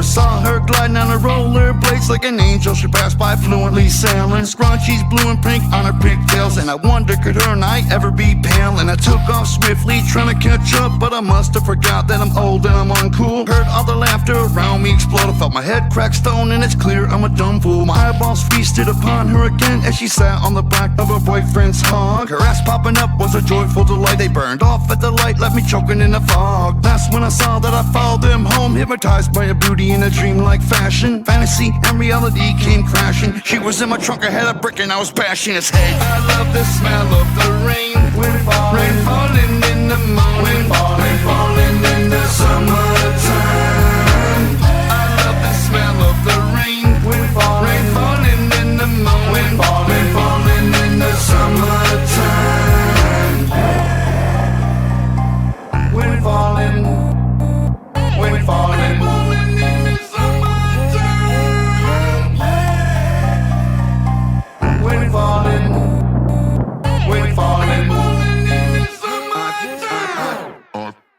First saw her gliding on her rollerblades like an angel. She passed by fluently sailing, scrunchies blue and pink on her pigtails. And I wonder, could her and I ever be pale? And I took off swiftly, trying to catch up, but I must have forgot that I'm old and I'm uncool. Heard all the laughter around me explode. I felt my head crack stone, and it's clear I'm a dumb fool. My eyeballs feasted upon her again as she sat on the back of her boyfriend's hog. Her ass popping up was a joyful delight. They burned off at the light, left me choking in the fog. That's when I saw that I followed them home, hypnotized by a beauty in a dreamlike fashion. Fantasy and reality came crashing. She was in my trunk, I had a brick and I was bashing its head. I love the smell of the rain, rain falling in the morning, rain falling in the summertime. I love the smell of the rain, rain falling in the morning, rain falling in the summertime. Wind falling, wind falling, falling in the summertime. Wind falling, wind falling, falling in the summertime.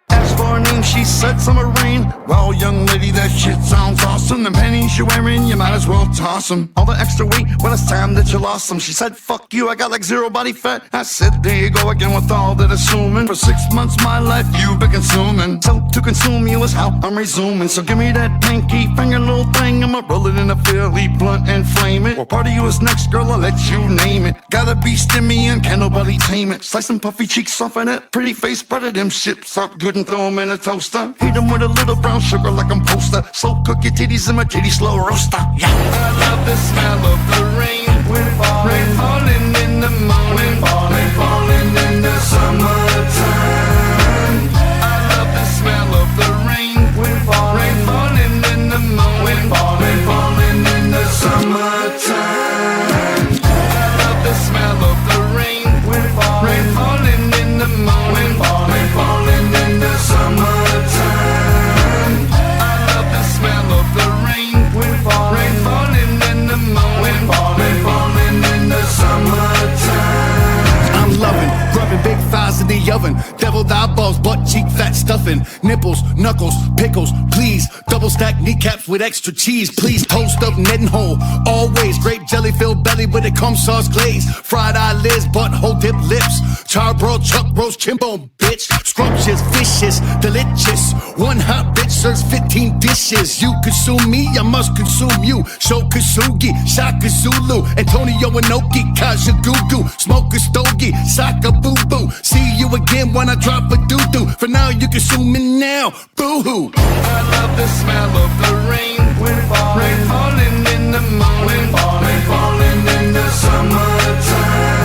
As for her name, she said Summer Rain. Well, young lady, that shit sounds awesome. The pennies you're wearing, you might as well toss them. All the extra weight, well, it's time that you lost some. She said, fuck you, I got like zero body fat. I said, there you go again with all that assuming. For 6 months, my life, you've been consuming. So to consume you is how I'm resuming. So give me that pinky finger little thing. I'ma roll it in a fairly blunt and flame it. What part of you is next, girl? I'll let you name it. Gotta be stimmy and can't nobody tame it. Slice some puffy cheeks off of that pretty face. Spread them ships up good and throw them in a toaster. Heat them with a little brown sugar like I'm poster. Slow cook your titties in my titty slow roaster. Yeah. I love the smell of the rain, rain falling in the morning, rain falling in the summertime. I love the smell of the rain, rain falling in the morning, rain falling in the summertime. I love the smell of the rain, rain falling in the morning, rain falling in the summertime. I love the smell of the rain, rain falling in the morning, rain falling in the summertime. I'm loving, rubbing big thighs in the oven. Deviled eyeballs, butt cheek, fat stuffing. Nipples, knuckles, pickles, please. Double stack kneecaps with extra cheese, please. Toast up Ned and Hole, always. Grape jelly filled belly with a cum sauce glaze. Fried eyelids, butthole dip lips. Charbroiled chuck roast chimbone, bitch. Scrumptious, vicious, delicious. One hot bitch serves 15 dishes. You consume me, I must consume you. Shokasugi, Shaka Zulu, Antonio Inoki, Kaja Gugu, Smoke a stogie, Saka Boo Boo. See you again when I drop a doo doo. For now, you consume me now, boo hoo. I love the smell of the rain, rain falling in the morning, rain falling in the summertime.